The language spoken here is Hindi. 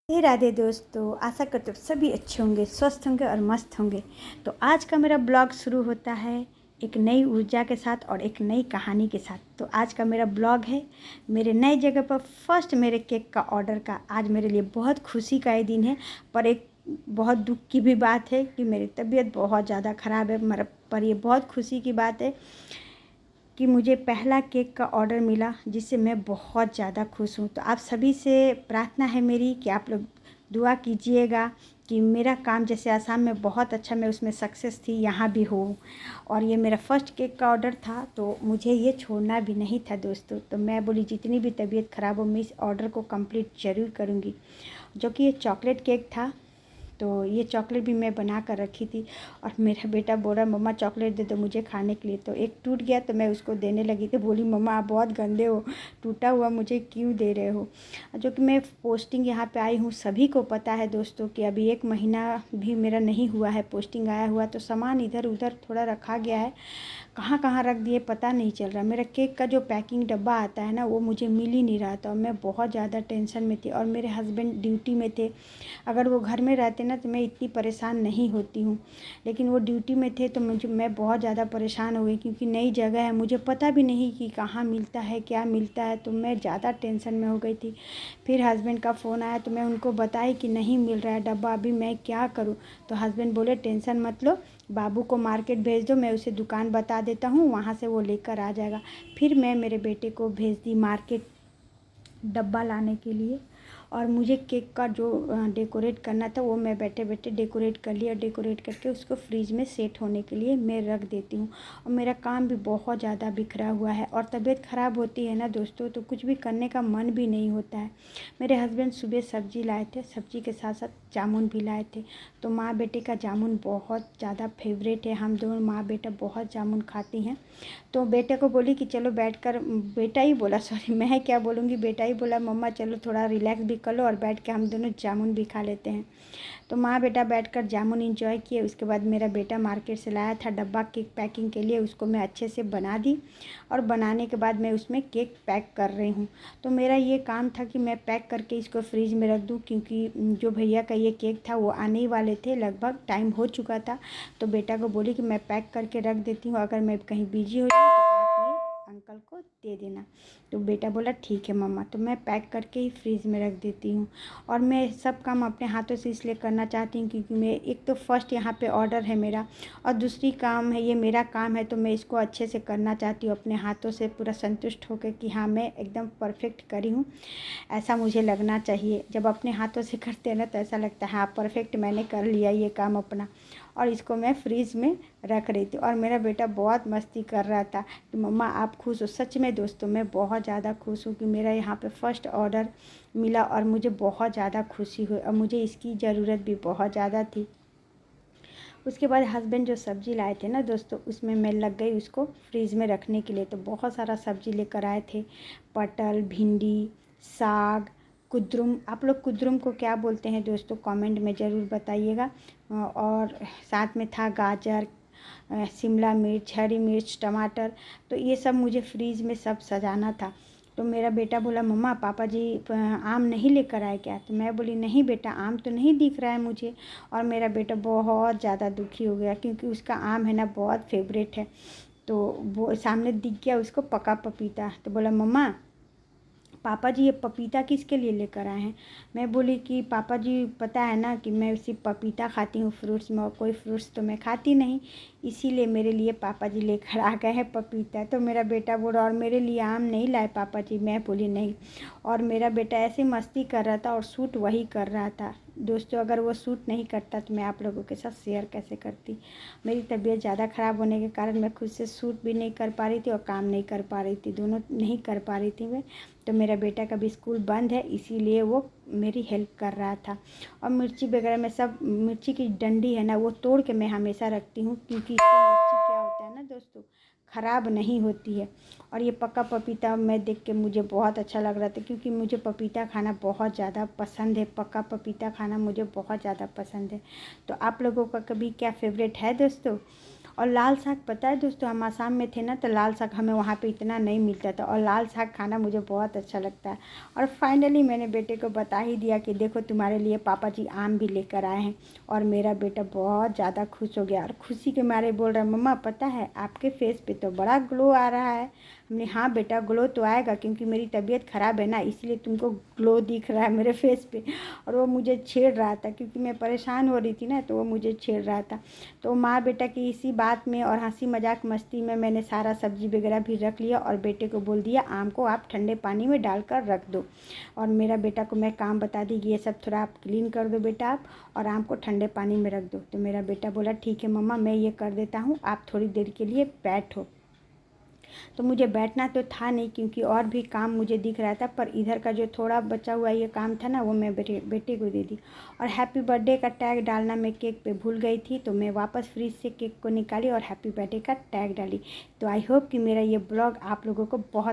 हे राधे दोस्तों, आशा करते हो सभी अच्छे होंगे, स्वस्थ होंगे और मस्त होंगे। तो आज का मेरा ब्लॉग शुरू होता है एक नई ऊर्जा के साथ और एक नई कहानी के साथ। तो आज का मेरा ब्लॉग है मेरे नई जगह पर फर्स्ट मेरे केक का ऑर्डर का। आज मेरे लिए बहुत खुशी का ये दिन है, पर एक बहुत दुख की भी बात है कि मेरी तबीयत बहुत ज़्यादा ख़राब है। पर ये बहुत खुशी की बात है कि मुझे पहला केक का ऑर्डर मिला, जिससे मैं बहुत ज़्यादा खुश हूँ। तो आप सभी से प्रार्थना है मेरी कि आप लोग दुआ कीजिएगा कि मेरा काम जैसे आसाम में बहुत अच्छा, मैं उसमें सक्सेस थी, यहाँ भी हूँ। और ये मेरा फर्स्ट केक का ऑर्डर था, तो मुझे ये छोड़ना भी नहीं था दोस्तों। तो मैं बोली जितनी भी तबीयत ख़राब हो मैं इस ऑर्डर को कंप्लीट ज़रूर करूँगी। जो कि ये चॉकलेट केक था। तो ये चॉकलेट भी मैं बना कर रखी थी और मेरा बेटा बोल रहा मम्मा चॉकलेट दे दो मुझे खाने के लिए। तो एक टूट गया तो मैं उसको देने लगी तो बोली मम्मा आप बहुत गंदे हो, टूटा हुआ मुझे क्यों दे रहे हो। जो कि मैं पोस्टिंग यहाँ पे आई हूँ, सभी को पता है दोस्तों कि अभी 1 महीना भी मेरा नहीं हुआ है पोस्टिंग आया हुआ। तो सामान इधर उधर थोड़ा रखा गया है, कहाँ कहाँ रख दिए पता नहीं चल रहा। मेरा केक का जो पैकिंग डब्बा आता है ना, वो मुझे मिल ही नहीं रहा था और मैं बहुत ज़्यादा टेंशन में थी। और मेरे हस्बैंड ड्यूटी में थे, अगर वो घर में रहते ना तो मैं इतनी परेशान नहीं होती हूँ, लेकिन वो ड्यूटी में थे तो मैं बहुत ज़्यादा परेशान हो गई, क्योंकि नई जगह है, मुझे पता भी नहीं कि कहाँ मिलता है क्या मिलता है। तो मैं ज़्यादा टेंशन में हो गई थी। फिर हस्बैंड का फ़ोन आया तो मैं उनको बताई कि नहीं मिल रहा है डब्बा, अभी मैं क्या करूँ। तो हस्बैंड बोले टेंशन मत लो, बाबू को मार्केट भेज दो, मैं उसे दुकान बता देता हूँ, वहाँ से वो लेकर आ जाएगा। फिर मैं मेरे बेटे को भेज दी मार्केट डब्बा लाने के लिए। और मुझे केक का जो डेकोरेट करना था वो मैं बैठे बैठे डेकोरेट कर लिया। डेकोरेट करके उसको फ्रीज में सेट होने के लिए मैं रख देती हूँ। और मेरा काम भी बहुत ज़्यादा बिखरा हुआ है और तबीयत ख़राब होती है ना दोस्तों, तो कुछ भी करने का मन भी नहीं होता है। मेरे हस्बैंड सुबह सब्ज़ी लाए थे, सब्ज़ी के साथ साथ जामुन भी लाए थे। तो माँ बेटे का जामुन बहुत ज़्यादा फेवरेट है, हम दोनों माँ बेटा बहुत जामुन खाती हैं। तो बेटे को बोली कि चलो बैठकर, बेटा ही बोला, सॉरी मैं क्या बोलूँगी, बेटा ही बोला मम्मा चलो थोड़ा रिलैक्स भी कर लो और बैठ के हम दोनों जामुन भी खा लेते हैं। तो माँ बेटा बैठकर जामुन एंजॉय किए। उसके बाद मेरा बेटा मार्केट से लाया था डब्बा केक पैकिंग के लिए, उसको मैं अच्छे से बना दी और बनाने के बाद मैं उसमें केक पैक कर रही हूँ। तो मेरा ये काम था कि मैं पैक करके इसको फ्रीज में रख दूँ, क्योंकि जो भैया का ये केक था वो आने ही वाले थे, लगभग टाइम हो चुका था। तो बेटा को बोली कि मैं पैक करके रख देती हूँ, अगर मैं कहीं बिजी हो जाऊँ तो आप ये अंकल को दे देना। तो बेटा बोला ठीक है मम्मा। तो मैं पैक करके ही फ्रीज में रख देती हूँ। और मैं सब काम अपने हाथों से इसलिए करना चाहती हूँ क्योंकि मैं एक तो फर्स्ट यहाँ पे ऑर्डर है मेरा, और दूसरी काम है, ये मेरा काम है, तो मैं इसको अच्छे से करना चाहती हूँ अपने हाथों से, पूरा संतुष्ट होकर कि हाँ मैं एकदम परफेक्ट करी हूँ, ऐसा मुझे लगना चाहिए। जब अपने हाथों से करते हैं ना तो ऐसा लगता है हाँ परफेक्ट मैंने कर लिया ये काम अपना। और इसको मैं फ्रीज में रख रही थी और मेरा बेटा बहुत मस्ती कर रहा था कि मम्मा आप खुश हो। सच में दोस्तों मैं बहुत ज़्यादा खुश हूँ कि मेरा यहाँ पे फर्स्ट ऑर्डर मिला और मुझे बहुत ज़्यादा खुशी हुई और मुझे इसकी ज़रूरत भी बहुत ज़्यादा थी। उसके बाद हस्बैंड जो सब्ज़ी लाए थे ना दोस्तों, उसमें मैं लग गई उसको फ्रीज़ में रखने के लिए। तो बहुत सारा सब्ज़ी लेकर आए थे, पटल, भिंडी, साग, कुद्रुम। आप लोग कुद्रुम को क्या बोलते हैं दोस्तों कमेंट में ज़रूर बताइएगा। और साथ में था गाजर, शिमला मिर्च, हरी मिर्च, टमाटर। तो ये सब मुझे फ्रीज में सब सजाना था। तो मेरा बेटा बोला मम्मा पापा जी आम नहीं लेकर आए क्या। तो मैं बोली नहीं बेटा आम तो नहीं दिख रहा है मुझे। और मेरा बेटा बहुत ज़्यादा दुखी हो गया क्योंकि उसका आम है ना बहुत फेवरेट है। तो वो सामने दिख गया उसको पका पपीता। तो बोला मम्मा पापा जी ये पपीता किसके लिए लेकर आए हैं। मैं बोली कि पापा जी पता है ना कि मैं सिर्फ पपीता खाती हूँ फ्रूट्स में, और कोई फ्रूट्स तो मैं खाती नहीं, इसीलिए मेरे लिए पापा जी लेकर आ गए हैं पपीता। तो मेरा बेटा बोला और मेरे लिए आम नहीं लाए पापा जी। मैं बोली नहीं। और मेरा बेटा ऐसे मस्ती कर रहा था और शूट वही कर रहा था दोस्तों। अगर वो शूट नहीं करता तो मैं आप लोगों के साथ शेयर कैसे करती। मेरी तबीयत ज़्यादा ख़राब होने के कारण मैं खुद से शूट भी नहीं कर पा रही थी और काम नहीं कर पा रही थी, दोनों नहीं कर पा रही थी मैं। तो मेरा बेटा का भी स्कूल बंद है, इसीलिए वो मेरी हेल्प कर रहा था। और मिर्ची वगैरह में सब, मिर्ची की डंडी है ना वो तोड़ के मैं हमेशा रखती हूँ, क्योंकि इससे मिर्ची क्या होता है ना दोस्तों ख़राब नहीं होती है। और ये पका पपीता मैं देख के मुझे बहुत अच्छा लग रहा था, क्योंकि मुझे पपीता खाना बहुत ज़्यादा पसंद है, पका पपीता खाना मुझे बहुत ज़्यादा पसंद है। तो आप लोगों का कभी क्या फेवरेट है दोस्तों। और लाल साग पता है दोस्तों, हम आसाम में थे ना तो लाल साग हमें वहाँ पे इतना नहीं मिलता था, और लाल साग खाना मुझे बहुत अच्छा लगता है। और फाइनली मैंने बेटे को बता ही दिया कि देखो तुम्हारे लिए पापा जी आम भी लेकर आए हैं। और मेरा बेटा बहुत ज़्यादा खुश हो गया और खुशी के मारे बोल रहा है, मम्मा पता है आपके फेस पे तो बड़ा ग्लो आ रहा है। हमने हाँ बेटा ग्लो तो आएगा, क्योंकि मेरी तबीयत ख़राब है ना, इसलिए तुमको ग्लो दिख रहा है मेरे फेस पे। और वो मुझे छेड़ रहा था क्योंकि मैं परेशान हो रही थी ना, तो वो मुझे छेड़ रहा था। तो माँ बेटा की इसी बात में और हंसी मजाक मस्ती में मैंने सारा सब्जी वगैरह भी रख लिया और बेटे को बोल दिया आम को आप ठंडे पानी में डालकर रख दो। और मेरा बेटा को मैं काम बता दी कि ये सब थोड़ा आप क्लीन कर दो बेटा आप, और आम को ठंडे पानी में रख दो। तो मेरा बेटा बोला ठीक है मम्मा मैं ये कर देता हूँ, आप थोड़ी देर के लिए बैठो। तो मुझे बैठना तो था नहीं क्योंकि और भी काम मुझे दिख रहा था, पर इधर का जो थोड़ा बचा हुआ ये काम था ना वो मैं बेटे को दे दी। और हैप्पी बर्थडे का टैग डालना मैं केक पे भूल गई थी, तो मैं वापस फ्रिज से केक को निकाली और हैप्पी बर्थडे का टैग डाली। तो आई होप कि मेरा ये ब्लॉग आप लोगों को बहुत